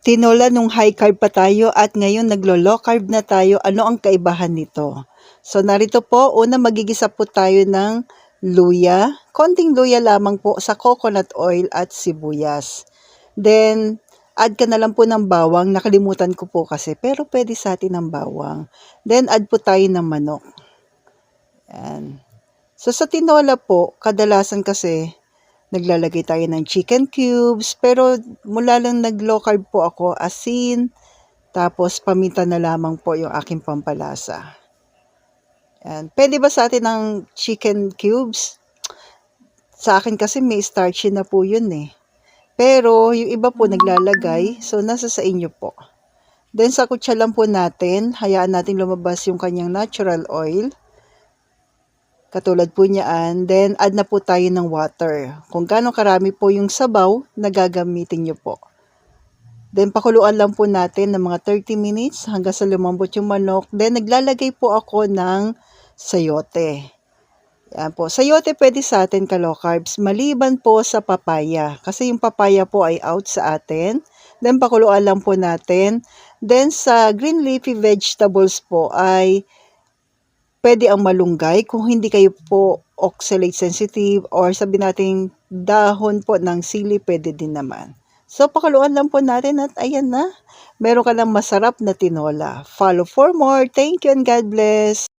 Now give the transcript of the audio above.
Tinola nung high carb pa tayo at ngayon naglo-low carb na tayo. Ano ang kaibahan nito? So narito po, una magigisa po tayo ng luya. Konting luya lamang po sa coconut oil at sibuyas. Then, add ka na lang po ng bawang. Nakalimutan ko po kasi, pero pwede sa atin ng bawang. Then, add po tayo ng manok. Yan. So sa tinola po, kadalasan kasi, naglalagay tayo ng chicken cubes, pero mula lang nag-low carb po ako, asin, tapos paminta na lamang po yung aking pampalasa. Yan. Pwede ba sa atin ng chicken cubes? Sa akin kasi may starchy na po yun eh. Pero yung iba po naglalagay, so nasa sa inyo po. Then sa kutsa lang po natin, hayaan natin lumabas yung kanyang natural oil. Katulad po niyaan. Then, add na po tayo ng water. Kung gaano karami po yung sabaw na gagamitin niyo po. Then, pakuluan lang po natin ng mga 30 minutes hanggang sa lumambot yung manok. Then, naglalagay po ako ng sayote. Yan po. Sayote pwede sa atin ka-low carbs. Maliban po sa papaya. Kasi yung papaya po ay out sa atin. Then, pakuluan lang po natin. Then, sa green leafy vegetables po ay pwede ang malunggay kung hindi kayo po oxalate sensitive or sabi nating dahon po ng sili pwede din naman. So pakuluan lang po natin at ayan na, meron ka ng masarap na tinola. Follow for more. Thank you and God bless.